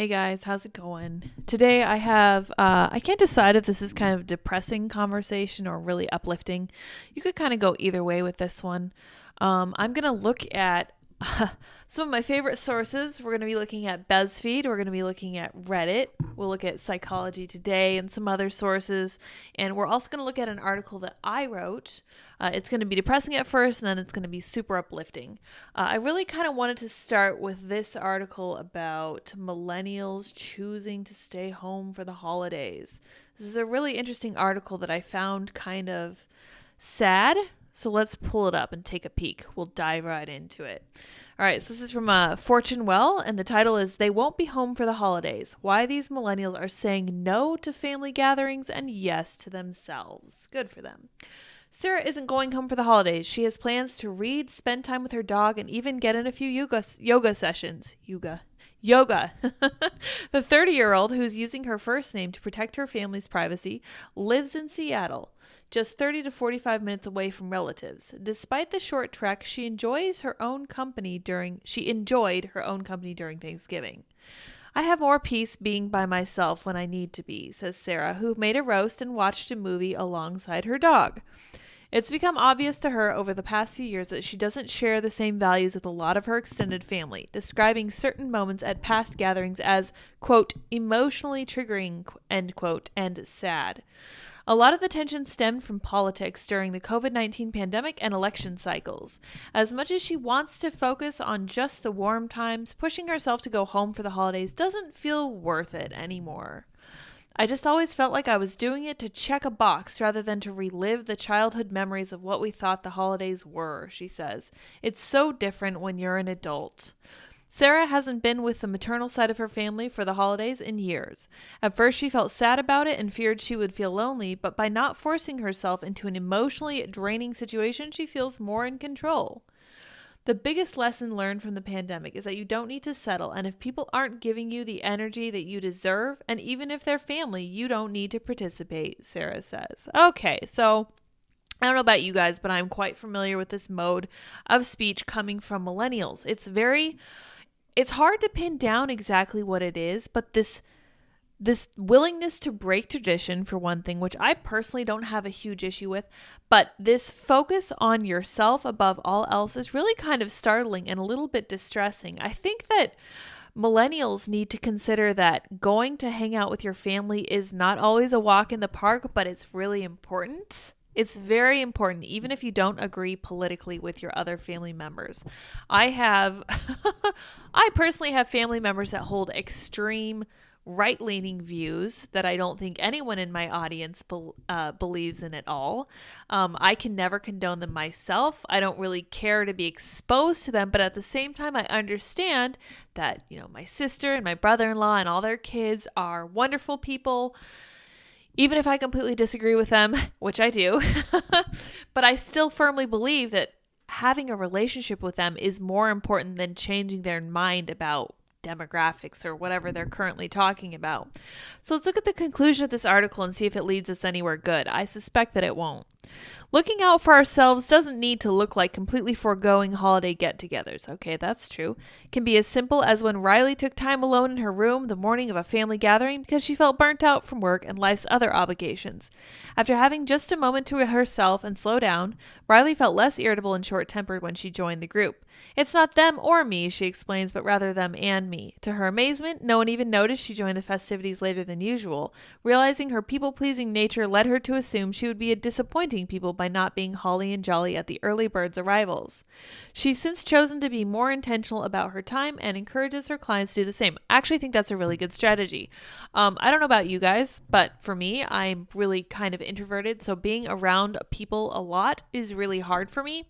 Hey guys, how's it going? Today I have, I can't decide if this is kind of a depressing conversation or really uplifting. You could kind of go either way with this one. I'm going to look at some of my favorite sources. We're going to be looking at BuzzFeed. We're going to be looking at Reddit. We'll look at Psychology Today and some other sources. And we're also going to look at an article that I wrote. It's going to be depressing at first, and then it's going to be super uplifting. I really kind of wanted to start with this article about millennials choosing to stay home for the holidays. This is a really interesting article that I found kind of sad. So let's pull it up and take a peek. We'll dive right into it. All right, so this is from Fortune Well, and the title is They Won't Be Home for the Holidays. Why These Millennials Are Saying No to Family Gatherings and Yes to Themselves. Good for them. Sarah isn't going home for the holidays. She has plans to read, spend time with her dog, and even get in a few yoga sessions. Yoga. The 30-year-old, who's using her first name to protect her family's privacy, lives in Seattle, just 30 to 45 minutes away from relatives. Despite the short trek, she enjoyed her own company during Thanksgiving. I have more peace being by myself when I need to be, says Sarah, who made a roast and watched a movie alongside her dog. It's become obvious to her over the past few years that she doesn't share the same values with a lot of her extended family, describing certain moments at past gatherings as, quote, emotionally triggering, end quote, and sad. A lot of the tension stemmed from politics during the COVID-19 pandemic and election cycles. As much as she wants to focus on just the warm times, pushing herself to go home for the holidays doesn't feel worth it anymore. I just always felt like I was doing it to check a box rather than to relive the childhood memories of what we thought the holidays were, she says. It's so different when you're an adult. Sarah hasn't been with the maternal side of her family for the holidays in years. At first, she felt sad about it and feared she would feel lonely, but by not forcing herself into an emotionally draining situation, she feels more in control. The biggest lesson learned from the pandemic is that you don't need to settle, and if people aren't giving you the energy that you deserve, and even if they're family, you don't need to participate, Sarah says. Okay, so I don't know about you guys, but I'm quite familiar with this mode of speech coming from millennials. It's hard to pin down exactly what it is, but this willingness to break tradition, for one thing, which I personally don't have a huge issue with, but this focus on yourself above all else is really kind of startling and a little bit distressing. I think that millennials need to consider that going to hang out with your family is not always a walk in the park, but it's really important. It's very important, even if you don't agree politically with your other family members. I personally have family members that hold extreme right-leaning views that I don't think anyone in my audience believes in at all. I can never condone them myself. I don't really care to be exposed to them, but at the same time, I understand that, my sister and my brother-in-law and all their kids are wonderful people. Even if I completely disagree with them, which I do, but I still firmly believe that having a relationship with them is more important than changing their mind about demographics or whatever they're currently talking about. So let's look at the conclusion of this article and see if it leads us anywhere good. I suspect that it won't. Looking out for ourselves doesn't need to look like completely foregoing holiday get-togethers. Okay, that's true. It can be as simple as when Riley took time alone in her room the morning of a family gathering because she felt burnt out from work and life's other obligations. After having just a moment to herself and slow down, Riley felt less irritable and short-tempered when she joined the group. It's not them or me, she explains, but rather them and me. To her amazement, no one even noticed she joined the festivities later than usual. Realizing her people-pleasing nature led her to assume she would be disappointing people by not being holly and jolly at the early birds' arrivals. She's since chosen to be more intentional about her time and encourages her clients to do the same. I actually think that's a really good strategy. I don't know about you guys, but for me, I'm really kind of introverted, so being around people a lot is really hard for me.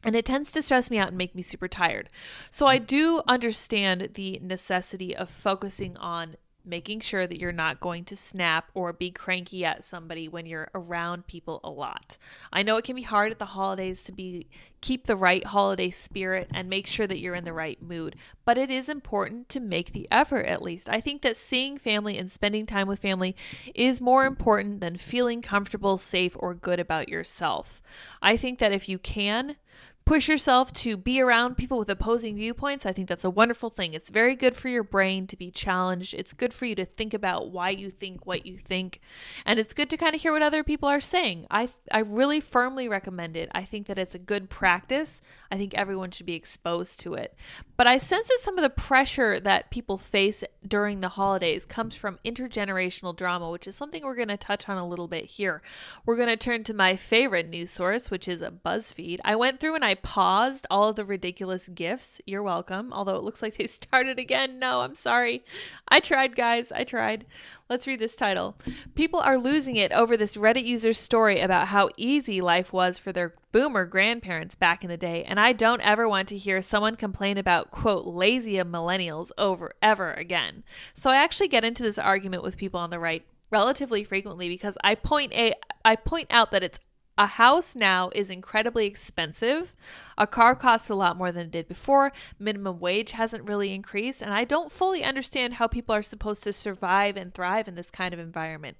And it tends to stress me out and make me super tired. So I do understand the necessity of focusing on making sure that you're not going to snap or be cranky at somebody when you're around people a lot. I know it can be hard at the holidays to keep the right holiday spirit and make sure that you're in the right mood, but it is important to make the effort at least. I think that seeing family and spending time with family is more important than feeling comfortable, safe, or good about yourself. I think that if you can push yourself to be around people with opposing viewpoints. I think that's a wonderful thing. It's very good for your brain to be challenged. It's good for you to think about why you think what you think. And it's good to kind of hear what other people are saying. I really firmly recommend it. I think that it's a good practice. I think everyone should be exposed to it. But I sense that some of the pressure that people face during the holidays comes from intergenerational drama, which is something we're going to touch on a little bit here. We're going to turn to my favorite news source, which is a BuzzFeed. I went through and I paused all of the ridiculous GIFs. You're welcome. Although it looks like they started again. No, I'm sorry. I tried, guys. I tried. Let's read this title. People are losing it over this Reddit user's story about how easy life was for their boomer grandparents back in the day, and I don't ever want to hear someone complain about, quote, lazy millennials ever again. So I actually get into this argument with people on the right relatively frequently because I point out that a house now is incredibly expensive. A car costs a lot more than it did before. Minimum wage hasn't really increased. And I don't fully understand how people are supposed to survive and thrive in this kind of environment.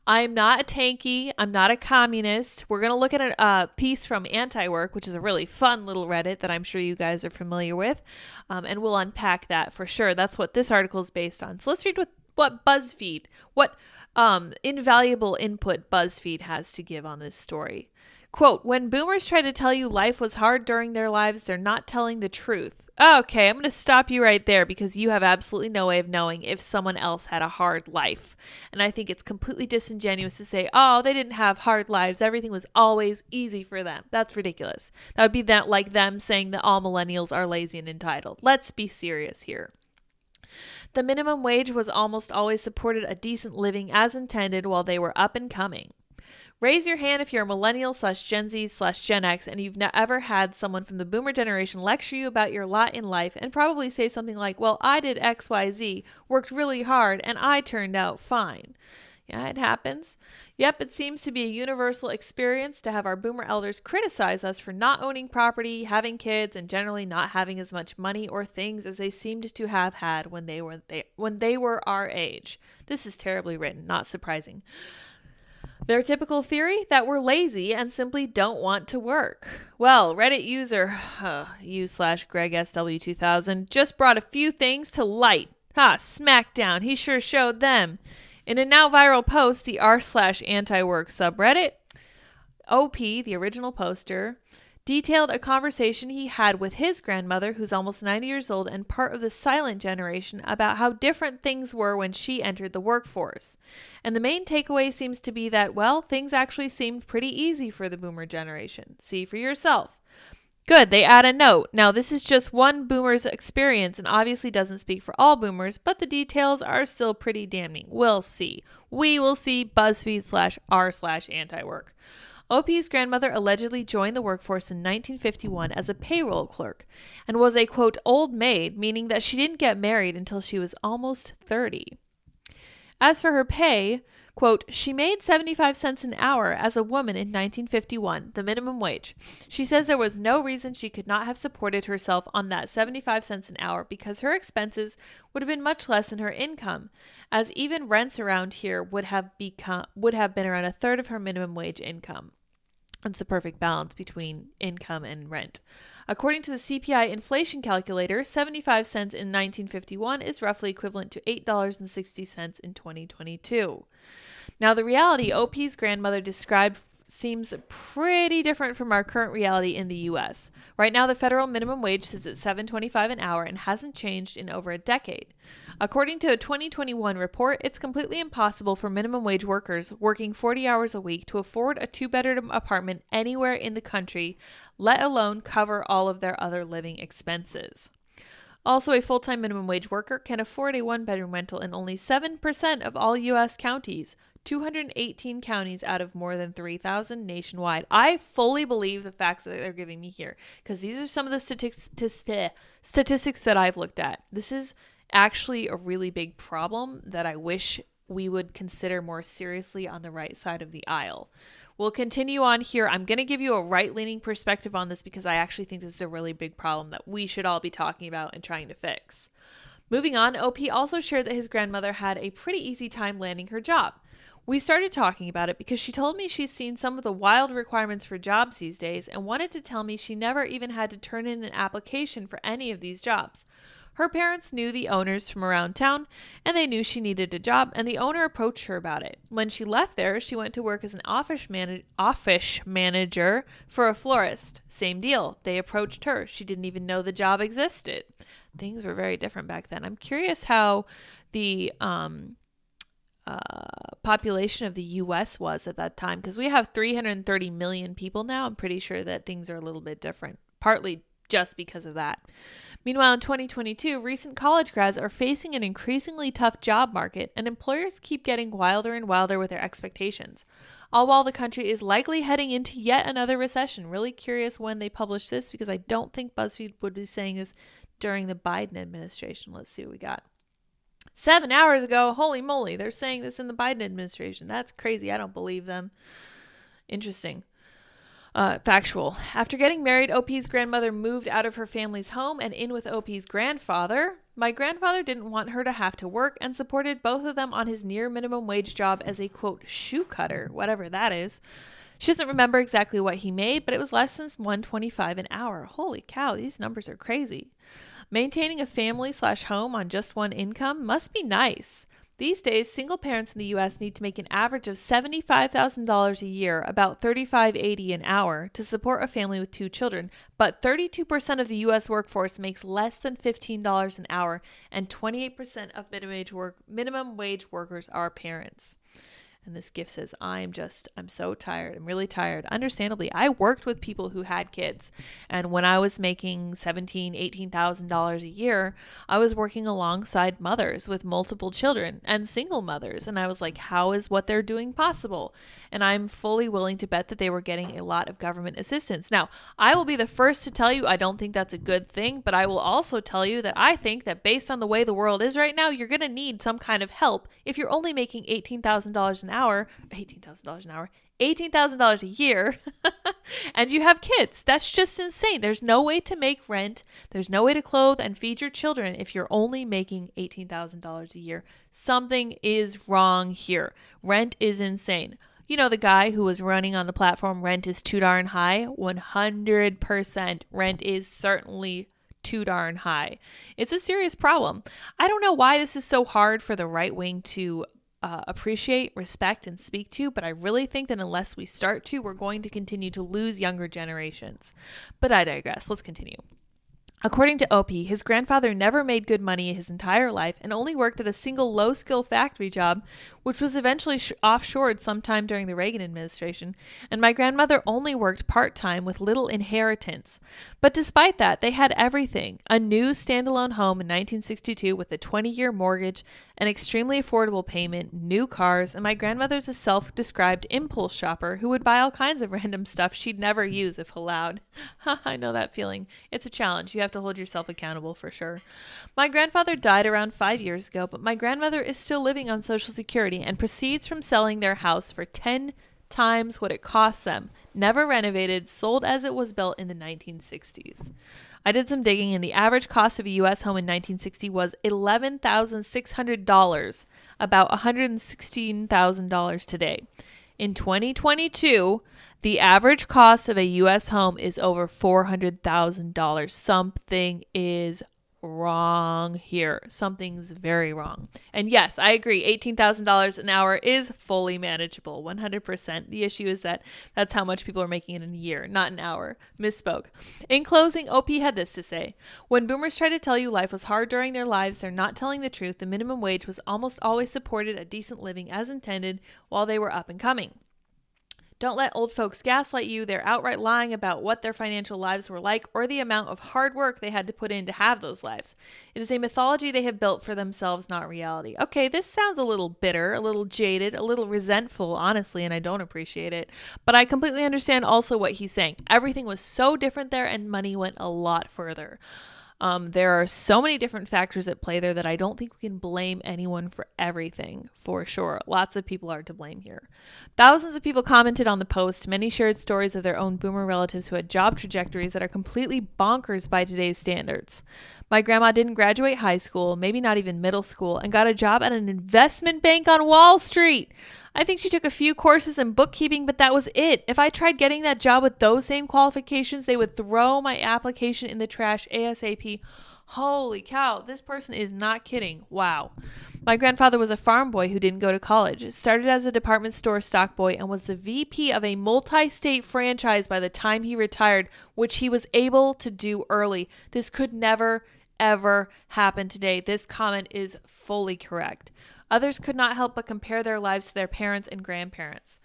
I'm not a tankie. I'm not a communist. We're going to look at a piece from AntiWork, which is a really fun little Reddit that I'm sure you guys are familiar with. And we'll unpack that for sure. That's what this article is based on. So let's read what BuzzFeed, what invaluable input BuzzFeed has to give on this story. Quote, when boomers try to tell you life was hard during their lives, they're not telling the truth. Okay, I'm going to stop you right there because you have absolutely no way of knowing if someone else had a hard life. And I think it's completely disingenuous to say, oh, they didn't have hard lives. Everything was always easy for them. That's ridiculous. That would be like them saying that all millennials are lazy and entitled. Let's be serious here. The minimum wage was almost always supported a decent living as intended while they were up and coming. Raise your hand if you're a millennial / Gen Z / Gen X and you've ever had someone from the boomer generation lecture you about your lot in life and probably say something like, well, I did XYZ, worked really hard, and I turned out fine. Yeah, it happens. Yep, it seems to be a universal experience to have our boomer elders criticize us for not owning property, having kids, and generally not having as much money or things as they seemed to have had when they were our age. This is terribly written, not surprising. Their typical theory that we're lazy and simply don't want to work. Well, Reddit user u/GregSW2000 just brought a few things to light. Smackdown, he sure showed them. In a now viral post, the r/AntiWork subreddit, OP, the original poster, detailed a conversation he had with his grandmother, who's almost 90 years old and part of the silent generation, about how different things were when she entered the workforce. And the main takeaway seems to be that, well, things actually seemed pretty easy for the boomer generation. See for yourself. Good, they add a note. Now, this is just one boomer's experience and obviously doesn't speak for all boomers, but the details are still pretty damning. We'll see. We will see. BuzzFeed /r/AntiWork. OP's grandmother allegedly joined the workforce in 1951 as a payroll clerk and was a, quote, old maid, meaning that she didn't get married until she was almost 30. As for her pay, quote, she made 75 cents an hour as a woman in 1951, the minimum wage. She says there was no reason she could not have supported herself on that 75 cents an hour because her expenses would have been much less than her income, as even rents around here would have been around a third of her minimum wage income. It's a perfect balance between income and rent. According to the CPI inflation calculator, 75 cents in 1951 is roughly equivalent to $8.60 in 2022. Now, the reality OP's grandmother described seems pretty different from our current reality in the U.S. Right now, the federal minimum wage sits at $7.25 an hour and hasn't changed in over a decade. According to a 2021 report, it's completely impossible for minimum wage workers working 40 hours a week to afford a two-bedroom apartment anywhere in the country, let alone cover all of their other living expenses. Also, a full-time minimum wage worker can afford a one-bedroom rental in only 7% of all U.S. counties, 218 counties out of more than 3,000 nationwide. I fully believe the facts that they're giving me here because these are some of the statistics that I've looked at. This is actually a really big problem that I wish we would consider more seriously on the right side of the aisle. We'll continue on here. I'm going to give you a right-leaning perspective on this because I actually think this is a really big problem that we should all be talking about and trying to fix. Moving on, OP also shared that his grandmother had a pretty easy time landing her job. We started talking about it because she told me she's seen some of the wild requirements for jobs these days and wanted to tell me she never even had to turn in an application for any of these jobs. Her parents knew the owners from around town, and they knew she needed a job, and the owner approached her about it. When she left there, she went to work as an office manager for a florist. Same deal. They approached her. She didn't even know the job existed. Things were very different back then. I'm curious how the population of the U.S. was at that time, because we have 330 million people now. I'm pretty sure that things are a little bit different, partly just because of that. Meanwhile, in 2022, recent college grads are facing an increasingly tough job market, and employers keep getting wilder and wilder with their expectations, all while the country is likely heading into yet another recession. Really curious when they publish this, because I don't think BuzzFeed would be saying this during the Biden administration. Let's see what we got. 7 hours ago. Holy moly. They're saying this in the Biden administration. That's crazy. I don't believe them. Interesting. Factual. After getting married, OP's grandmother moved out of her family's home and in with OP's grandfather. My grandfather didn't want her to have to work and supported both of them on his near minimum wage job as a, quote, shoe cutter, whatever that is. She doesn't remember exactly what he made, but it was less than $125 an hour. Holy cow, these numbers are crazy. Maintaining a family/home on just one income must be nice. These days, single parents in the U.S. need to make an average of $75,000 a year, about $35.80 an hour, to support a family with 2 children. But 32% of the U.S. workforce makes less than $15 an hour, and 28% of minimum wage workers are parents. And this gift says, I'm so tired. I'm really tired. Understandably, I worked with people who had kids. And when I was making $17,000, $18,000 a year, I was working alongside mothers with multiple children and single mothers. And I was like, how is what they're doing possible? And I'm fully willing to bet that they were getting a lot of government assistance. Now, I will be the first to tell you I don't think that's a good thing, but I will also tell you that I think that based on the way the world is right now, you're going to need some kind of help if you're only making $18,000 an hour, $18,000 a year, and you have kids. That's just insane. There's no way to make rent. There's no way to clothe and feed your children if you're only making $18,000 a year. Something is wrong here. Rent is insane. You know, the guy who was running on the platform, rent is too darn high. 100% rent is certainly too darn high. It's a serious problem. I don't know why this is so hard for the right wing to appreciate, respect, and speak to, but I really think that unless we start to, we're going to continue to lose younger generations. But I digress. Let's continue. According to OP, his grandfather never made good money his entire life and only worked at a single low-skill factory job, which was eventually offshored sometime during the Reagan administration, and my grandmother only worked part-time with little inheritance. But despite that, they had everything: a new standalone home in 1962 with a 20-year mortgage, an extremely affordable payment, new cars, and my grandmother's a self-described impulse shopper who would buy all kinds of random stuff she'd never use if allowed. I know that feeling. It's a challenge. You have to hold yourself accountable for sure. My grandfather died around 5 years ago, but my grandmother is still living on Social Security and proceeds from selling their house for 10 times what it cost them. Never renovated, sold as it was built in the 1960s. I did some digging, and the average cost of a U.S. home in 1960 was $11,600, about $116,000 today. In 2022, the average cost of a U.S. home is over $400,000. Something is wrong here. Something's very wrong. And yes, I agree. $18,000 an hour is fully manageable. 100%. The issue is that that's how much people are making in a year, not an hour. Misspoke. In closing, OP had this to say: when boomers try to tell you life was hard during their lives, they're not telling the truth. The minimum wage was almost always supported a decent living as intended while they were up and coming. Don't let old folks gaslight you. They're outright lying about what their financial lives were like or the amount of hard work they had to put in to have those lives. It is a mythology they have built for themselves, not reality. Okay, this sounds a little bitter, a little jaded, a little resentful, honestly, and I don't appreciate it. But I completely understand also what he's saying. Everything was so different there, and money went a lot further. There are so many different factors at play there that I don't think we can blame anyone for everything, for sure. Lots of people are to blame here. Thousands of people commented on the post. Many shared stories of their own boomer relatives who had job trajectories that are completely bonkers by today's standards. My grandma didn't graduate high school, maybe not even middle school, and got a job at an investment bank on Wall Street. I think she took a few courses in bookkeeping, but that was it. If I tried getting that job with those same qualifications, they would throw my application in the trash ASAP. Holy cow, this person is not kidding. Wow. My grandfather was a farm boy who didn't go to college, started as a department store stock boy, and was the VP of a multi-state franchise by the time he retired, which he was able to do early. This could never, ever happen today. This comment is fully correct. Others could not help but compare their lives to their parents and grandparents.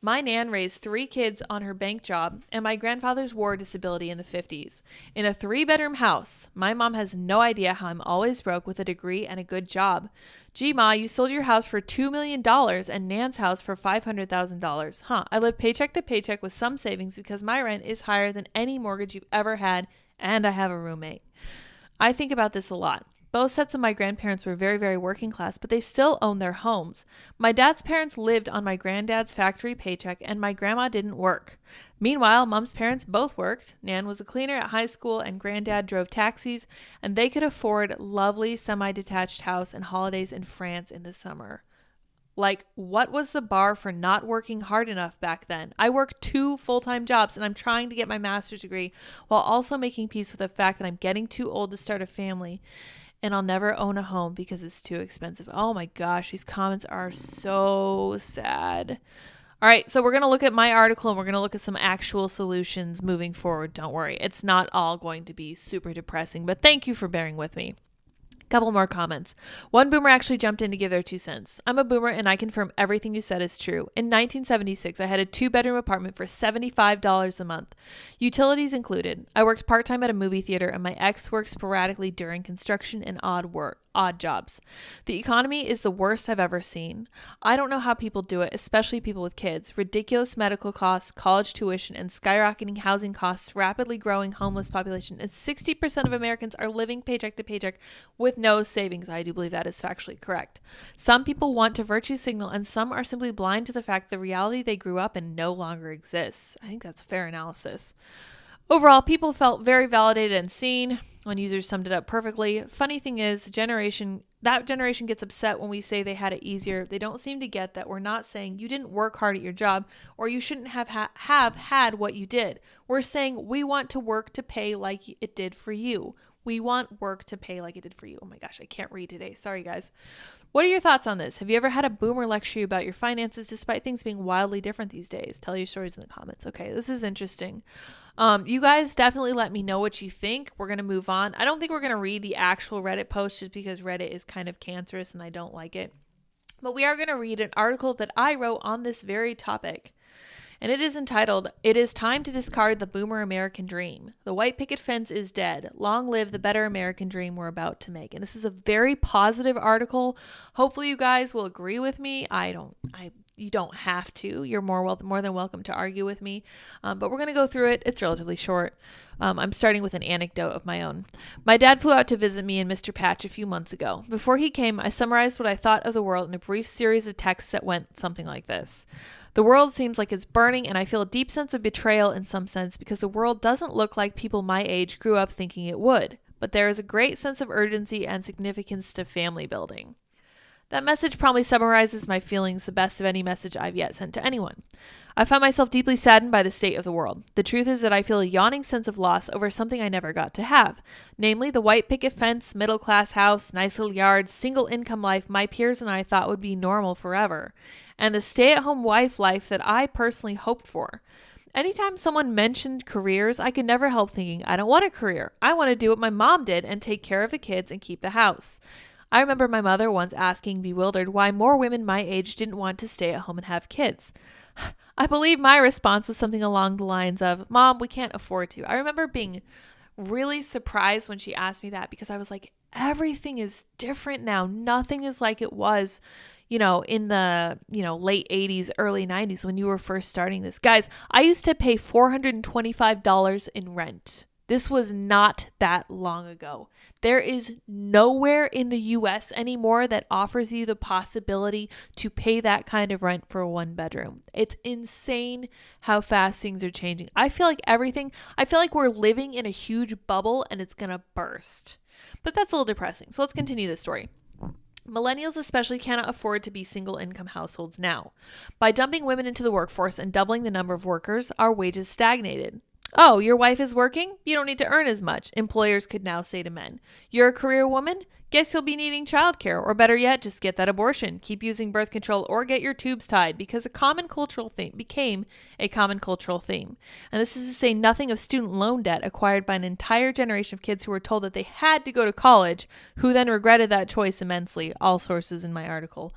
My nan raised 3 kids on her bank job, and my grandfather's war disability in the 50s. In a 3-bedroom house, my mom has no idea how I'm always broke with a degree and a good job. Gee, Ma, you sold your house for $2 million and Nan's house for $500,000. Huh, I live paycheck to paycheck with some savings because my rent is higher than any mortgage you've ever had, and I have a roommate. I think about this a lot. Both sets of my grandparents were very, very working class, but they still owned their homes. My dad's parents lived on my granddad's factory paycheck, and my grandma didn't work. Meanwhile, Mom's parents both worked. Nan was a cleaner at high school, and Granddad drove taxis, and they could afford lovely semi-detached house and holidays in France in the summer. Like, what was the bar for not working hard enough back then? I work 2 full-time jobs, and I'm trying to get my master's degree while also making peace with the fact that I'm getting too old to start a family. And I'll never own a home because it's too expensive. Oh my gosh, these comments are so sad. All right, so we're going to look at my article and we're going to look at some actual solutions moving forward. Don't worry, it's not all going to be super depressing, but thank you for bearing with me. Couple more comments. One boomer actually jumped in to give their 2 cents. I'm a boomer and I confirm everything you said is true. In 1976, I had a 2-bedroom apartment for $75 a month. Utilities included. I worked part-time at a movie theater and my ex worked sporadically during construction and odd jobs. The economy is the worst I've ever seen. I don't know how people do it, especially people with kids. Ridiculous medical costs, college tuition, and skyrocketing housing costs, rapidly growing homeless population, and 60% of Americans are living paycheck to paycheck with no savings. I do believe that is factually correct. Some people want to virtue signal, and some are simply blind to the fact the reality they grew up in no longer exists. I think that's a fair analysis. Overall, people felt very validated and seen. One user summed it up perfectly. Funny thing is, that generation gets upset when we say they had it easier. They don't seem to get that we're not saying you didn't work hard at your job or you shouldn't have had what you did. We're saying we want to work to pay like it did for you. We want work to pay like it did for you. Oh my gosh, I can't read today. Sorry, guys. What are your thoughts on this? Have you ever had a boomer lecture you about your finances despite things being wildly different these days? Tell your stories in the comments. Okay, this is interesting. You guys definitely let me know what you think. We're going to move on. I don't think we're going to read the actual Reddit post just because Reddit is kind of cancerous and I don't like it. But we are going to read an article that I wrote on this very topic. And it is entitled, "It is Time to Discard the Boomer American Dream. The White Picket Fence is Dead. Long Live the Better American Dream We're About to Make." And this is a very positive article. Hopefully you guys will agree with me. You don't have to. You're more than welcome to argue with me. But we're going to go through it. It's relatively short. I'm starting with an anecdote of my own. My dad flew out to visit me and Mr. Patch a few months ago. Before he came, I summarized what I thought of the world in a brief series of texts that went something like this. The world seems like it's burning, and I feel a deep sense of betrayal in some sense because the world doesn't look like people my age grew up thinking it would. But there is a great sense of urgency and significance to family building. That message probably summarizes my feelings the best of any message I've yet sent to anyone. I find myself deeply saddened by the state of the world. The truth is that I feel a yawning sense of loss over something I never got to have, namely the white picket fence, middle-class house, nice little yard, single-income life my peers and I thought would be normal forever, and the stay-at-home wife life that I personally hoped for. Anytime someone mentioned careers, I could never help thinking, I don't want a career. I want to do what my mom did and take care of the kids and keep the house. I remember my mother once asking, bewildered, why more women my age didn't want to stay at home and have kids. I believe my response was something along the lines of, Mom, we can't afford to. I remember being really surprised when she asked me that because I was like, everything is different now. Nothing is like it was, in the, late 80s, early 90s when you were first starting this. Guys, I used to pay $425 in rent. This was not that long ago. There is nowhere in the US anymore that offers you the possibility to pay that kind of rent for a 1-bedroom. It's insane how fast things are changing. I feel like we're living in a huge bubble and it's going to burst. But that's a little depressing. So let's continue this story. Millennials especially cannot afford to be single-income households now. By dumping women into the workforce and doubling the number of workers, our wages stagnated. Oh, your wife is working? You don't need to earn as much, employers could now say to men. You're a career woman? Guess you'll be needing childcare, or better yet, just get that abortion, keep using birth control, or get your tubes tied, because a common cultural theme became a common cultural theme. And this is to say nothing of student loan debt acquired by an entire generation of kids who were told that they had to go to college, who then regretted that choice immensely, all sources in my article,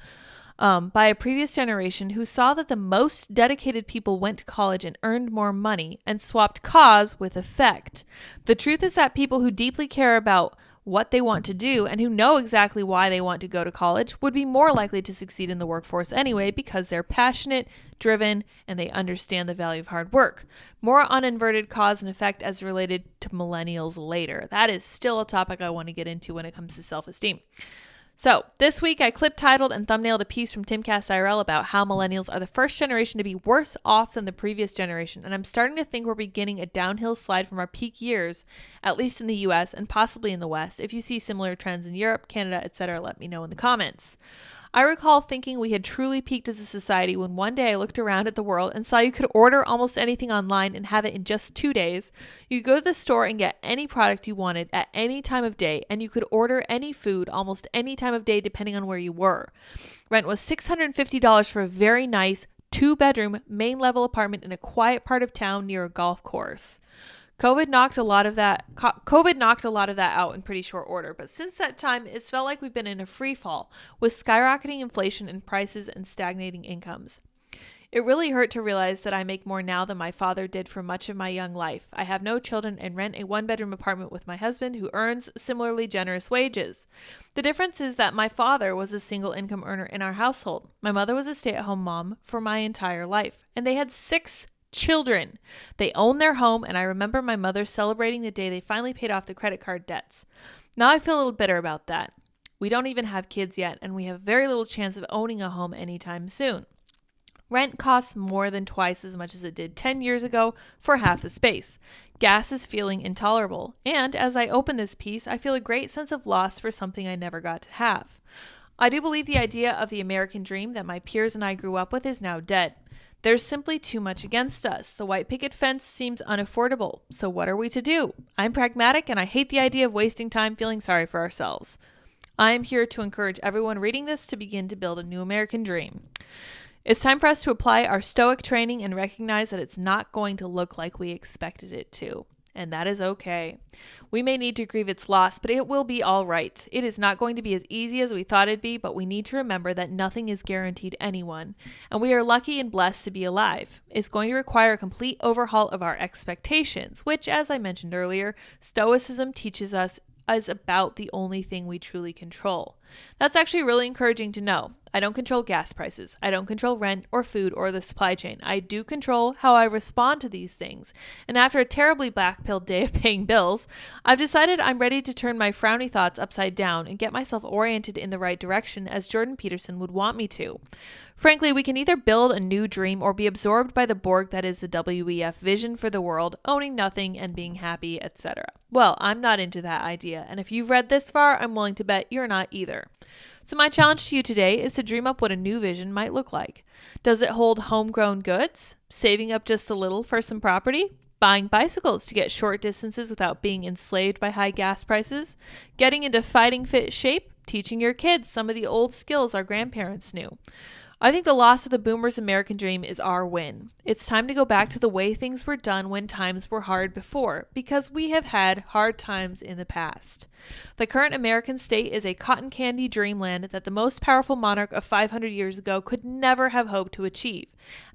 by a previous generation who saw that the most dedicated people went to college and earned more money and swapped cause with effect. The truth is that people who deeply care about what they want to do and who know exactly why they want to go to college would be more likely to succeed in the workforce anyway because they're passionate, driven, and they understand the value of hard work. More on inverted cause and effect as related to millennials later. That is still a topic I want to get into when it comes to self-esteem. So, this week I clip titled and thumbnailed a piece from Timcast IRL about how millennials are the first generation to be worse off than the previous generation, and I'm starting to think we're beginning a downhill slide from our peak years, at least in the US and possibly in the West. If you see similar trends in Europe, Canada, etc., let me know in the comments. I recall thinking we had truly peaked as a society when one day I looked around at the world and saw you could order almost anything online and have it in just 2 days. You could go to the store and get any product you wanted at any time of day, and you could order any food almost any time of day depending on where you were. Rent was $650 for a very nice 2-bedroom main level apartment in a quiet part of town near a golf course. COVID knocked a lot of that out in pretty short order, but since that time, it's felt like we've been in a free fall with skyrocketing inflation in prices and stagnating incomes. It really hurt to realize that I make more now than my father did for much of my young life. I have no children and rent a 1-bedroom apartment with my husband who earns similarly generous wages. The difference is that my father was a single income earner in our household. My mother was a stay-at-home mom for my entire life, and they had 6 children. They own their home, and I remember my mother celebrating the day they finally paid off the credit card debts. Now I feel a little bitter about that. We don't even have kids yet, and we have very little chance of owning a home anytime soon. Rent costs more than twice as much as it did 10 years ago for half the space. Gas is feeling intolerable, and as I open this piece, I feel a great sense of loss for something I never got to have. I do believe the idea of the American dream that my peers and I grew up with is now dead. There's simply too much against us. The white picket fence seems unaffordable. So what are we to do? I'm pragmatic and I hate the idea of wasting time feeling sorry for ourselves. I am here to encourage everyone reading this to begin to build a new American dream. It's time for us to apply our stoic training and recognize that it's not going to look like we expected it to. And that is okay. We may need to grieve its loss, but it will be all right. It is not going to be as easy as we thought it'd be, but we need to remember that nothing is guaranteed anyone, and we are lucky and blessed to be alive. It's going to require a complete overhaul of our expectations, which, as I mentioned earlier, Stoicism teaches us is about the only thing we truly control. That's actually really encouraging to know. I don't control gas prices. I don't control rent or food or the supply chain. I do control how I respond to these things. And after a terribly black-pilled day of paying bills, I've decided I'm ready to turn my frowny thoughts upside down and get myself oriented in the right direction as Jordan Peterson would want me to. Frankly, we can either build a new dream or be absorbed by the Borg that is the WEF vision for the world, owning nothing and being happy, etc. Well, I'm not into that idea, and if you've read this far, I'm willing to bet you're not either. So my challenge to you today is to dream up what a new vision might look like. Does it hold homegrown goods? Saving up just a little for some property? Buying bicycles to get short distances without being enslaved by high gas prices? Getting into fighting fit shape? Teaching your kids some of the old skills our grandparents knew? I think the loss of the boomers' American dream is our win. It's time to go back to the way things were done when times were hard before, because we have had hard times in the past. The current American state is a cotton candy dreamland that the most powerful monarch of 500 years ago could never have hoped to achieve.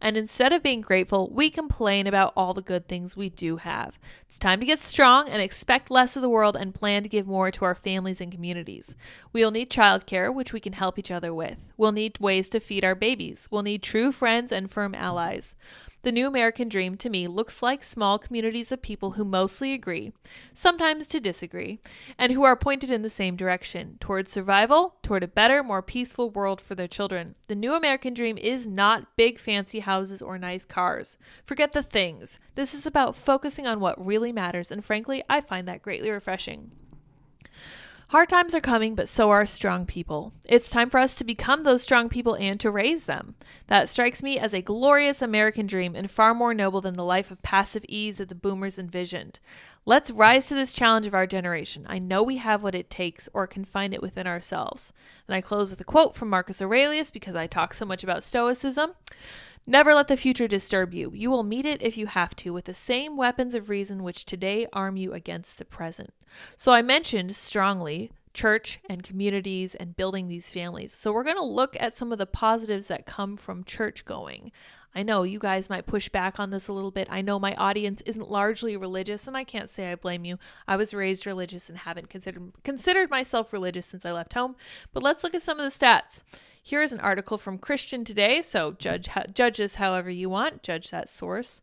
And instead of being grateful, we complain about all the good things we do have. It's time to get strong and expect less of the world and plan to give more to our families and communities. We'll need childcare, which we can help each other with. We'll need ways to feed our babies. We'll need true friends and firm allies. The new American dream, to me, looks like small communities of people who mostly agree, sometimes to disagree, and who are pointed in the same direction, toward survival, toward a better, more peaceful world for their children. The new American dream is not big fancy houses or nice cars. Forget the things. This is about focusing on what really matters, and frankly, I find that greatly refreshing. Hard times are coming, but so are strong people. It's time for us to become those strong people and to raise them. That strikes me as a glorious American dream and far more noble than the life of passive ease that the boomers envisioned. Let's rise to this challenge of our generation. I know we have what it takes or can find it within ourselves. And I close with a quote from Marcus Aurelius because I talk so much about Stoicism. Never let the future disturb you. You will meet it if you have to, with the same weapons of reason which today arm you against the present. So I mentioned strongly church and communities and building these families. So we're going to look at some of the positives that come from church going. I know you guys might push back on this a little bit. I know my audience isn't largely religious, and I can't say I blame you. I was raised religious and haven't considered myself religious since I left home. But let's look at some of the stats. Here is an article from Christian Today, so judge this however you want. Judge that source.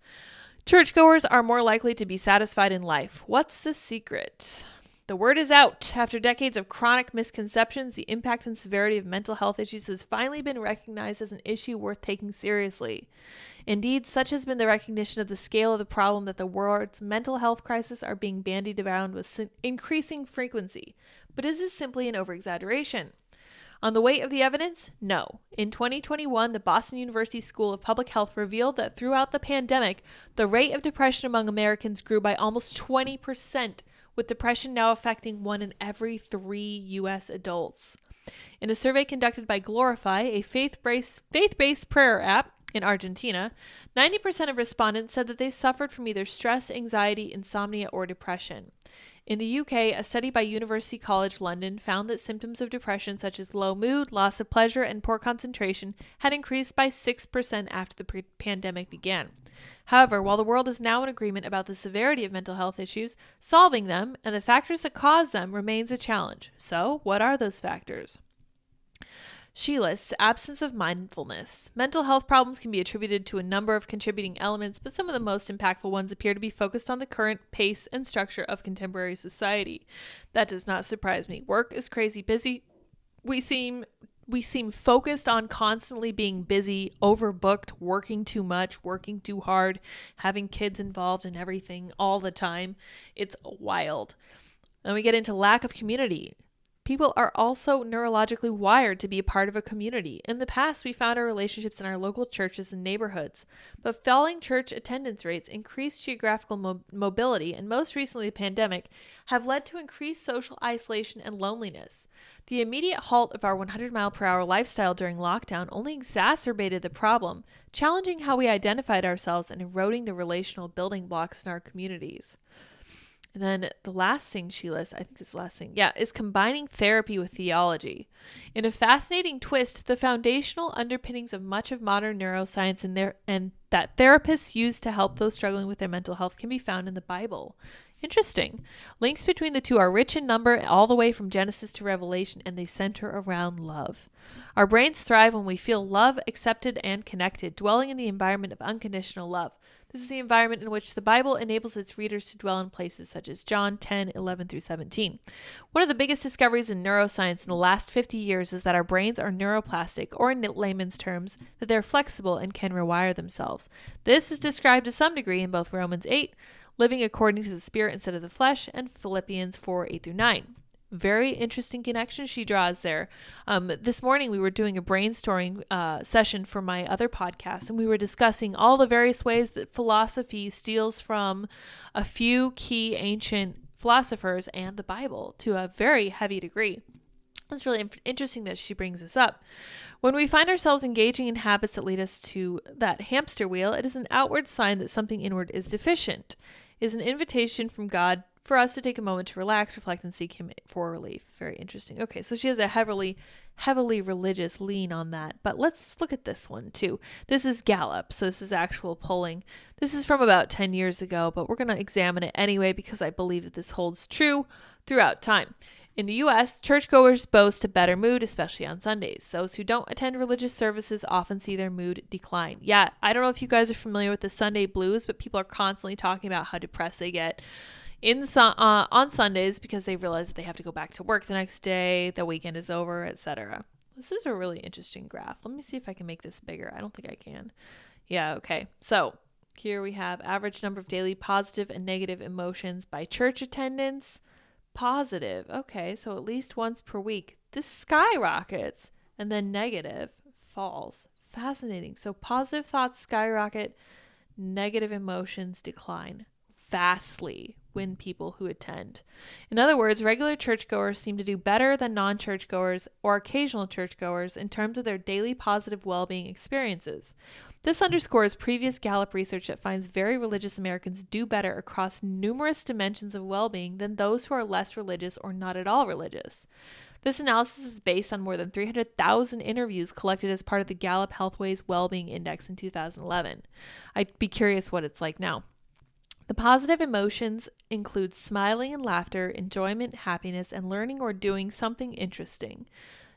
Churchgoers are more likely to be satisfied in life. What's the secret? The word is out. After decades of chronic misconceptions, the impact and severity of mental health issues has finally been recognized as an issue worth taking seriously. Indeed, such has been the recognition of the scale of the problem that the world's mental health crises are being bandied around with increasing frequency. But is this simply an overexaggeration? On the weight of the evidence? No. In 2021, the Boston University School of Public Health revealed that throughout the pandemic, the rate of depression among Americans grew by almost 20%, with depression now affecting 1 in every 3 U.S. adults. In a survey conducted by Glorify, a faith-based prayer app in Argentina, 90% of respondents said that they suffered from either stress, anxiety, insomnia, or depression. In the UK, a study by University College London found that symptoms of depression such as low mood, loss of pleasure, and poor concentration had increased by 6% after the pandemic began. However, while the world is now in agreement about the severity of mental health issues, solving them and the factors that cause them remains a challenge. So, what are those factors? She lists absence of mindfulness. Mental health problems can be attributed to a number of contributing elements, but some of the most impactful ones appear to be focused on the current pace and structure of contemporary society. That does not surprise me. Work is crazy busy. We seem focused on constantly being busy, overbooked, working too much, working too hard, having kids involved in everything all the time. It's wild. Then we get into lack of community. People are also neurologically wired to be a part of a community. In the past, we found our relationships in our local churches and neighborhoods, but falling church attendance rates, increased geographical mobility, and most recently the pandemic have led to increased social isolation and loneliness. The immediate halt of our 100-mile-per-hour lifestyle during lockdown only exacerbated the problem, challenging how we identified ourselves and eroding the relational building blocks in our communities. And then the last thing she lists, I think this is the last thing, is combining therapy with theology. In a fascinating twist, the foundational underpinnings of much of modern neuroscience and that therapists use to help those struggling with their mental health can be found in the Bible. Interesting. Links between the two are rich in number all the way from Genesis to Revelation, and they center around love. Our brains thrive when we feel love, accepted, and connected, dwelling in the environment of unconditional love. This is the environment in which the Bible enables its readers to dwell in places such as John 10:11-17. One of the biggest discoveries in neuroscience in the last 50 years is that our brains are neuroplastic, or in layman's terms, that they're flexible and can rewire themselves. This is described to some degree in both Romans 8, living according to the Spirit instead of the flesh, and Philippians 4:8-9. Very interesting connection she draws there. This morning we were doing a brainstorming session for my other podcast, and we were discussing all the various ways that philosophy steals from a few key ancient philosophers and the Bible to a very heavy degree. It's really interesting that she brings this up. When we find ourselves engaging in habits that lead us to that hamster wheel, it is an outward sign that something inward is deficient. It is an invitation from God for us to take a moment to relax, reflect, and seek Him for relief. Very interesting. Okay, so she has a heavily religious lean on that. But let's look at this one too. This is Gallup, so this is actual polling. This is from about 10 years ago, but we're going to examine it anyway because I believe that this holds true throughout time. In the U.S., churchgoers boast a better mood, especially on Sundays. Those who don't attend religious services often see their mood decline. Yeah, I don't know if you guys are familiar with the Sunday blues, but people are constantly talking about how depressed they get on Sundays because they realize that they have to go back to work the next day, the weekend is over, etc. This is a really interesting graph. Let me see if I can make this bigger. I don't think I can. Yeah, okay. So here we have average number of daily positive and negative emotions by church attendance, Positive. Okay, so at least once per week. This skyrockets, and then negative falls. Fascinating. So positive thoughts skyrocket, negative emotions decline vastly when people who attend. In other words, regular churchgoers seem to do better than non-churchgoers or occasional churchgoers in terms of their daily positive well-being experiences. This underscores previous Gallup research that finds very religious Americans do better across numerous dimensions of well-being than those who are less religious or not at all religious. This analysis is based on more than 300,000 interviews collected as part of the Gallup Healthways Wellbeing Index in 2011. I'd be curious what it's like now. The positive emotions include smiling and laughter, enjoyment, happiness, and learning or doing something interesting.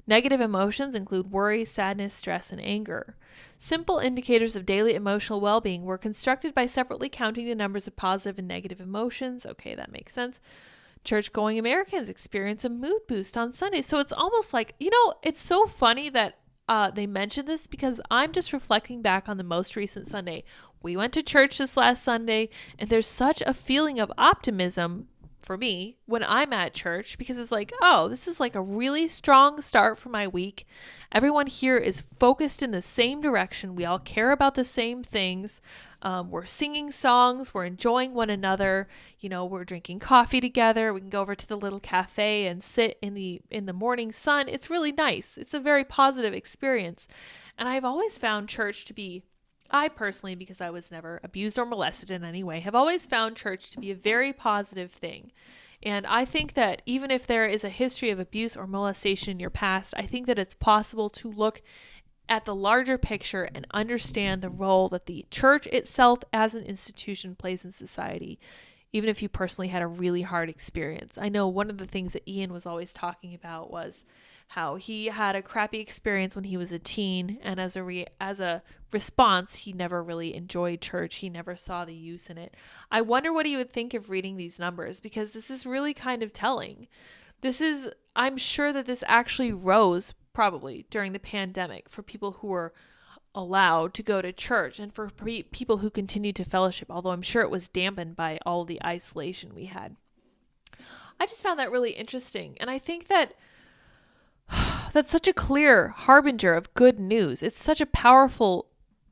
Negative emotions include worry, sadness, stress, and anger. Simple indicators of daily emotional well-being were constructed by separately counting the numbers of positive and negative emotions. Okay, that makes sense. Church-going Americans experience a mood boost on Sunday. So it's almost like, it's so funny that they mentioned this because I'm just reflecting back on the most recent Sunday. We went to church this last Sunday, and there's such a feeling of optimism for me when I'm at church because it's like, oh, this is like a really strong start for my week. Everyone here is focused in the same direction. We all care about the same things. We're singing songs. We're enjoying one another. We're drinking coffee together. We can go over to the little cafe and sit in the morning sun. It's really nice. It's a very positive experience. And I've always found church to be, I personally, because I was never abused or molested in any way, have always found church to be a very positive thing. And I think that even if there is a history of abuse or molestation in your past, I think that it's possible to look at the larger picture and understand the role that the church itself as an institution plays in society, even if you personally had a really hard experience. I know one of the things that Ian was always talking about was how he had a crappy experience when he was a teen, and as a response, he never really enjoyed church. He never saw the use in it. I wonder what he would think of reading these numbers, because this is really kind of telling. I'm sure that this actually rose probably during the pandemic for people who were allowed to go to church and for people who continued to fellowship, although I'm sure it was dampened by all the isolation we had. I just found that really interesting, and I think that that's such a clear harbinger of good news. It's such a powerful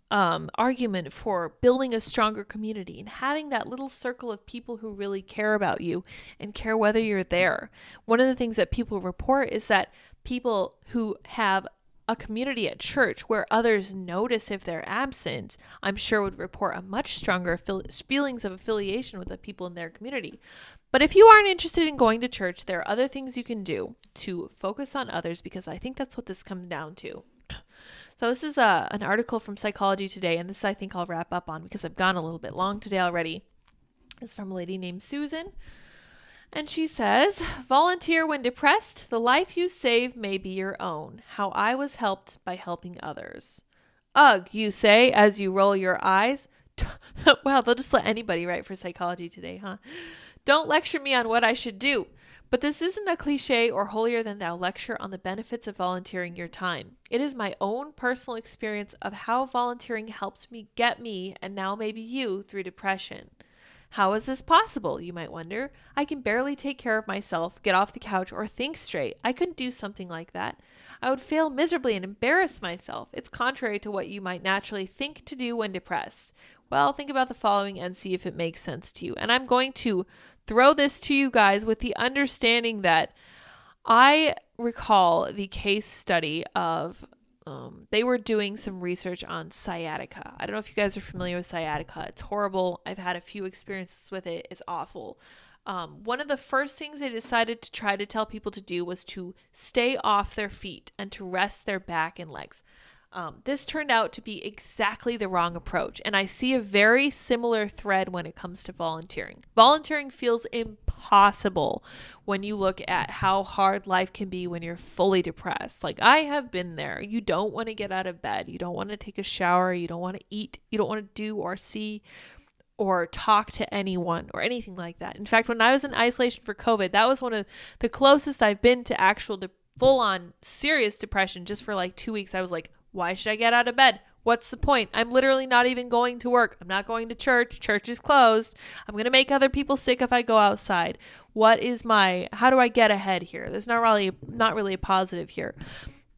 argument for building a stronger community and having that little circle of people who really care about you and care whether you're there. One of the things that people report is that people who have a community at church where others notice if they're absent, I'm sure would report a much stronger feelings of affiliation with the people in their community. But if you aren't interested in going to church, there are other things you can do to focus on others, because I think that's what this comes down to. So this is an article from Psychology Today, and this I think I'll wrap up on because I've gone a little bit long today already. It's from a lady named Susan. And she says, volunteer when depressed. The life you save may be your own. How I was helped by helping others. Ugh, you say as you roll your eyes. Wow, they'll just let anybody write for Psychology Today, huh? Don't lecture me on what I should do. But this isn't a cliche or holier than thou lecture on the benefits of volunteering your time. It is my own personal experience of how volunteering helped me get me, and now maybe you, through depression. How is this possible, you might wonder? I can barely take care of myself, get off the couch, or think straight. I couldn't do something like that. I would fail miserably and embarrass myself. It's contrary to what you might naturally think to do when depressed. Well, think about the following and see if it makes sense to you. And I'm going to throw this to you guys with the understanding that I recall the case study of they were doing some research on sciatica. I don't know if you guys are familiar with sciatica. It's horrible. I've had a few experiences with it. It's awful. One of the first things they decided to try to tell people to do was to stay off their feet and to rest their back and legs. This turned out to be exactly the wrong approach, and I see a very similar thread when it comes to volunteering. Volunteering feels impossible when you look at how hard life can be when you're fully depressed. Like, I have been there. You don't want to get out of bed. You don't want to take a shower. You don't want to eat. You don't want to do or see or talk to anyone or anything like that. In fact, when I was in isolation for COVID, that was one of the closest I've been to actual full-on serious depression. Just for like 2 weeks, I was like, why should I get out of bed? What's the point? I'm literally not even going to work. I'm not going to church. Church is closed. I'm going to make other people sick if I go outside. How do I get ahead here? There's not really a positive here.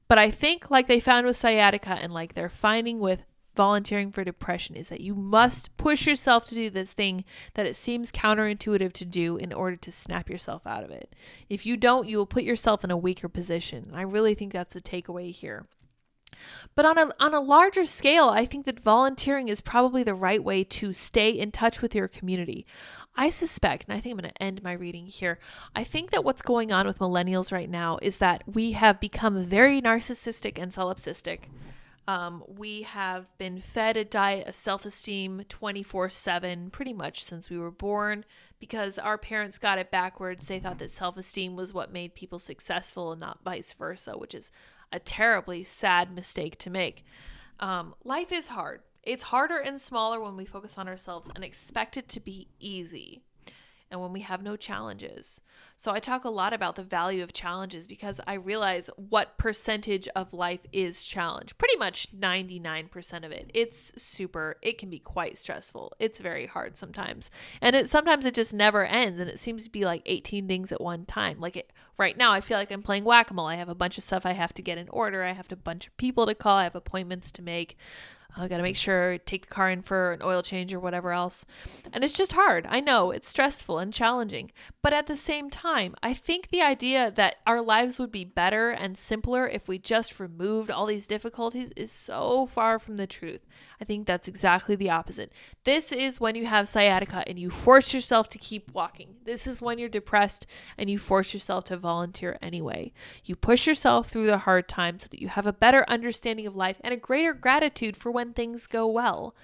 But I think like they found with sciatica and like they're finding with volunteering for depression is that you must push yourself to do this thing that it seems counterintuitive to do in order to snap yourself out of it. If you don't, you will put yourself in a weaker position. I really think that's a takeaway here. But on a larger scale, I think that volunteering is probably the right way to stay in touch with your community. I suspect, and I think I'm going to end my reading here, I think that what's going on with millennials right now is that we have become very narcissistic and solipsistic. We have been fed a diet of self-esteem 24/7 pretty much since we were born because our parents got it backwards. They thought that self-esteem was what made people successful and not vice versa, which is a terribly sad mistake to make. Life is hard. It's harder and smaller when we focus on ourselves and expect it to be easy and when we have no challenges. So I talk a lot about the value of challenges because I realize what percentage of life is challenge. Pretty much 99% of it. It can be quite stressful. It's very hard sometimes. And sometimes it just never ends and it seems to be like 18 things at one time. Right now I feel like I'm playing whack-a-mole. I have a bunch of stuff I have to get in order. I have a bunch of people to call. I have appointments to make. I got to make sure, take the car in for an oil change or whatever else. And it's just hard. I know it's stressful and challenging. But at the same time, I think the idea that our lives would be better and simpler if we just removed all these difficulties is so far from the truth. I think that's exactly the opposite. This is when you have sciatica and you force yourself to keep walking. This is when you're depressed and you force yourself to volunteer anyway. You push yourself through the hard times so that you have a better understanding of life and a greater gratitude for when things go well.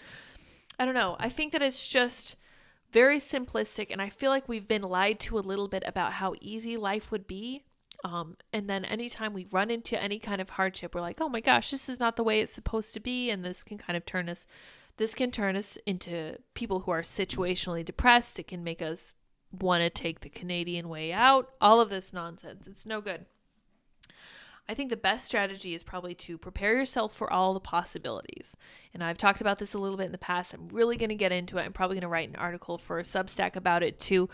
I don't know. I think that it's just very simplistic and I feel like we've been lied to a little bit about how easy life would be. And then anytime we run into any kind of hardship, we're like, oh my gosh, this is not the way it's supposed to be. And this can turn us into people who are situationally depressed. It can make us want to take the Canadian way out. All of this nonsense. It's no good. I think the best strategy is probably to prepare yourself for all the possibilities. And I've talked about this a little bit in the past. I'm really going to get into it. I'm probably going to write an article for Substack about it too.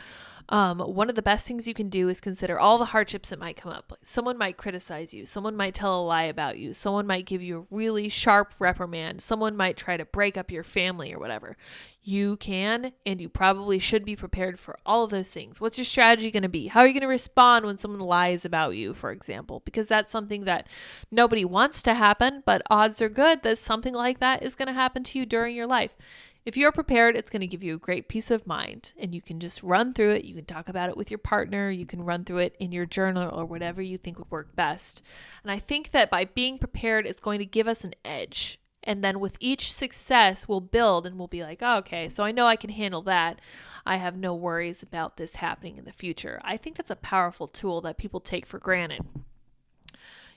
One of the best things you can do is consider all the hardships that might come up. Like someone might criticize you. Someone might tell a lie about you. Someone might give you a really sharp reprimand. Someone might try to break up your family or whatever. You can and you probably should be prepared for all of those things. What's your strategy going to be? How are you going to respond when someone lies about you, for example? Because that's something that nobody wants to happen, but odds are good that something like that is going to happen to you during your life. If you're prepared, it's going to give you a great peace of mind and you can just run through it. You can talk about it with your partner. You can run through it in your journal or whatever you think would work best. And I think that by being prepared, it's going to give us an edge. And then with each success, we'll build and we'll be like, oh, okay, so I know I can handle that. I have no worries about this happening in the future. I think that's a powerful tool that people take for granted.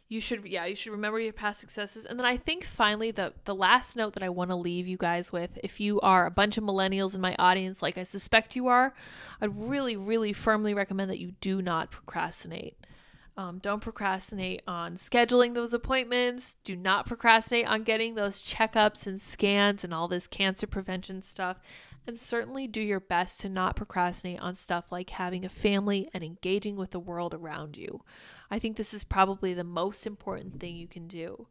You should remember your past successes. And then I think finally the last note that I want to leave you guys with, if you are a bunch of millennials in my audience, like I suspect you are, I'd really, really firmly recommend that you do not procrastinate. Don't procrastinate on scheduling those appointments. Do not procrastinate on getting those checkups and scans and all this cancer prevention stuff. And certainly do your best to not procrastinate on stuff like having a family and engaging with the world around you. I think this is probably the most important thing you can do.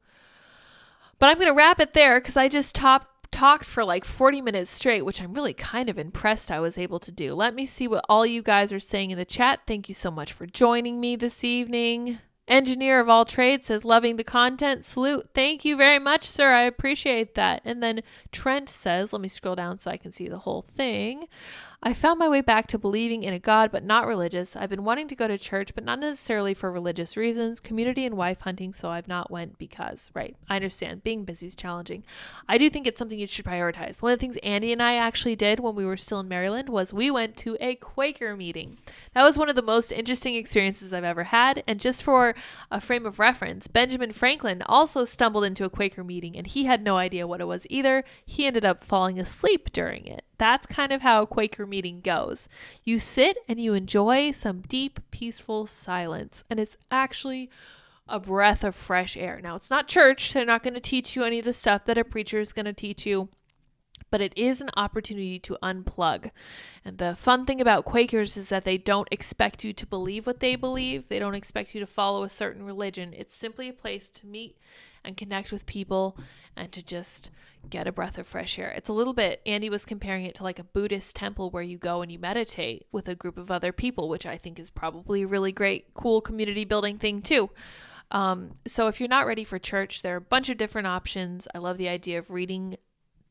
But I'm going to wrap it there because I just talked for like 40 minutes straight, which I'm really kind of impressed I was able to do. Let me see what all you guys are saying in the chat. Thank you so much for joining me this evening. Engineer of all trades says, loving the content. Salute. Thank you very much, sir. I appreciate that. And then Trent says, let me scroll down so I can see the whole thing. I found my way back to believing in a God, but not religious. I've been wanting to go to church, but not necessarily for religious reasons. Community and wife hunting, so I've not went because, right, I understand. Being busy is challenging. I do think it's something you should prioritize. One of the things Andy and I actually did when we were still in Maryland was we went to a Quaker meeting. That was one of the most interesting experiences I've ever had. And just for a frame of reference, Benjamin Franklin also stumbled into a Quaker meeting, and he had no idea what it was either. He ended up falling asleep during it. That's kind of how a Quaker meeting goes. You sit and you enjoy some deep, peaceful silence. And it's actually a breath of fresh air. Now, it's not church. They're not going to teach you any of the stuff that a preacher is going to teach you, but it is an opportunity to unplug. And the fun thing about Quakers is that they don't expect you to believe what they believe. They don't expect you to follow a certain religion. It's simply a place to meet and connect with people and to just get a breath of fresh air. It's a little bit, Andy was comparing it to like a Buddhist temple where you go and you meditate with a group of other people, which I think is probably a really great, cool community building thing too. So if you're not ready for church, there are a bunch of different options. I love the idea of reading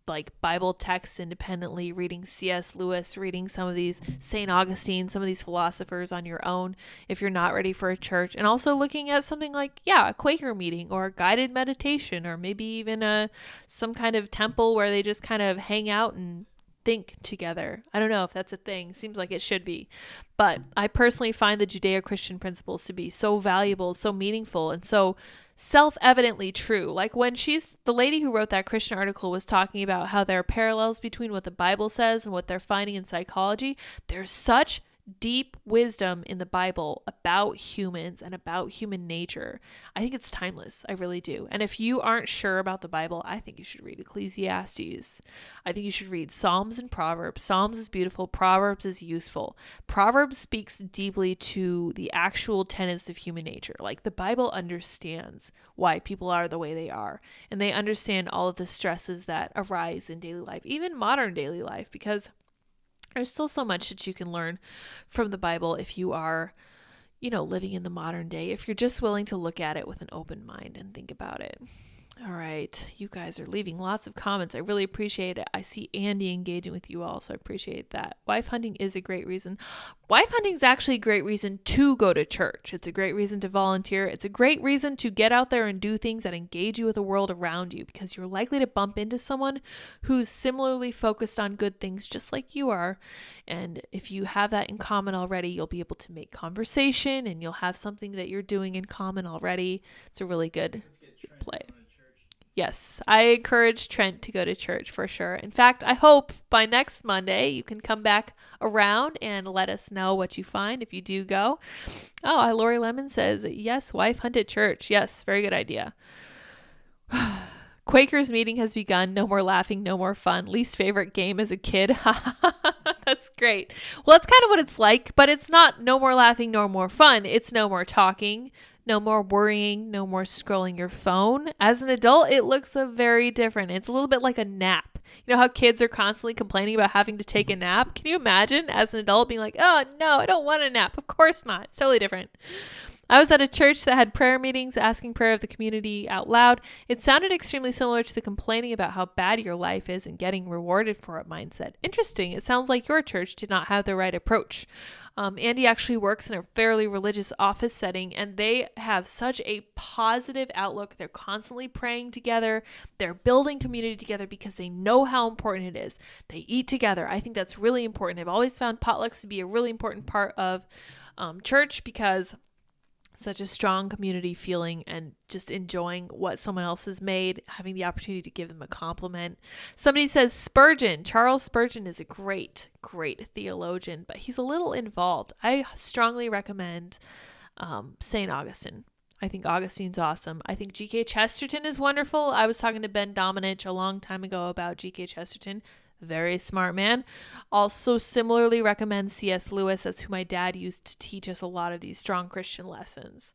like Bible texts independently, reading C.S. Lewis, reading some of these St. Augustine, some of these philosophers on your own if you're not ready for a church, and also looking at something like, a Quaker meeting or a guided meditation, or maybe even some kind of temple where they just kind of hang out and think together. I don't know if that's a thing. Seems like it should be. But I personally find the Judeo-Christian principles to be so valuable, so meaningful, and so self-evidently true. Like when the lady who wrote that Christian article was talking about how there are parallels between what the Bible says and what they're finding in psychology. There's such deep wisdom in the Bible about humans and about human nature. I think it's timeless. I really do. And if you aren't sure about the Bible, I think you should read Ecclesiastes. I think you should read Psalms and Proverbs. Psalms is beautiful. Proverbs is useful. Proverbs speaks deeply to the actual tenets of human nature. Like the Bible understands why people are the way they are. And they understand all of the stresses that arise in daily life, even modern daily life, because there's still so much that you can learn from the Bible if you are, living in the modern day, if you're just willing to look at it with an open mind and think about it. All right. You guys are leaving lots of comments. I really appreciate it. I see Andy engaging with you all, so I appreciate that. Wife hunting is a great reason. Wife hunting is actually a great reason to go to church. It's a great reason to volunteer. It's a great reason to get out there and do things that engage you with the world around you, because you're likely to bump into someone who's similarly focused on good things just like you are. And if you have that in common already, you'll be able to make conversation and you'll have something that you're doing in common already. It's a really good play. Yes, I encourage Trent to go to church for sure. In fact, I hope by next Monday you can come back around and let us know what you find if you do go. Oh, Lori Lemon says, yes, wife hunt at church. Yes, very good idea. Quakers meeting has begun. No more laughing, no more fun. Least favorite game as a kid. That's great. Well, that's kind of what it's like, but it's not no more laughing, no more fun. It's no more talking, no more worrying, no more scrolling your phone. As an adult, it looks very different. It's a little bit like a nap. You know how kids are constantly complaining about having to take a nap? Can you imagine as an adult being like, oh no, I don't want a nap? Of course not. It's totally different. I was at a church that had prayer meetings, asking prayer of the community out loud. It sounded extremely similar to the complaining about how bad your life is and getting rewarded for it mindset. Interesting. It sounds like your church did not have the right approach. Andy actually works in a fairly religious office setting, and they have such a positive outlook. They're constantly praying together. They're building community together because they know how important it is. They eat together. I think that's really important. I've always found potlucks to be a really important part of church, because such a strong community feeling and just enjoying what someone else has made, having the opportunity to give them a compliment. Somebody says Spurgeon. Charles Spurgeon is a great, great theologian, but he's a little involved. I strongly recommend St. Augustine. I think Augustine's awesome. I think G.K. Chesterton is wonderful. I was talking to Ben Domenech a long time ago about G.K. Chesterton. Very smart man. Also similarly recommend C.S. Lewis. That's who my dad used to teach us a lot of these strong Christian lessons.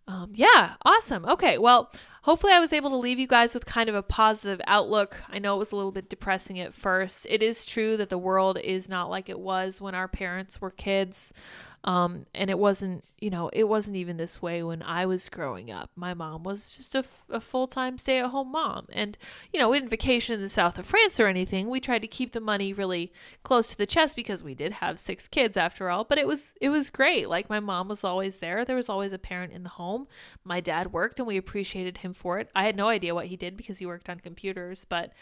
Awesome. Okay, well, hopefully I was able to leave you guys with kind of a positive outlook. I know it was a little bit depressing at first. It is true that the world is not like it was when our parents were kids. And it wasn't even this way when I was growing up. My mom was just a full-time stay-at-home mom. And, we didn't vacation in the south of France or anything. We tried to keep the money really close to the chest because we did have 6 kids after all. But it was great. Like, my mom was always there. There was always a parent in the home. My dad worked and we appreciated him for it. I had no idea what he did because he worked on computers, but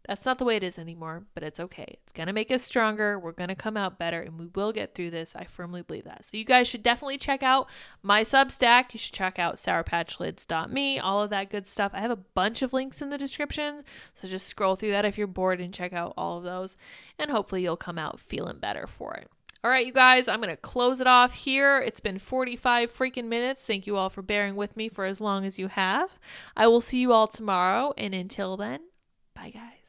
that's not the way it is anymore, but it's okay. It's going to make us stronger. We're going to come out better, and we will get through this. I firmly believe that. So you guys should definitely check out my Substack. You should check out sourpatchlids.me, all of that good stuff. I have a bunch of links in the description, so just scroll through that if you're bored and check out all of those, and hopefully you'll come out feeling better for it. All right, you guys, I'm going to close it off here. It's been 45 freaking minutes. Thank you all for bearing with me for as long as you have. I will see you all tomorrow. And until then, bye, guys.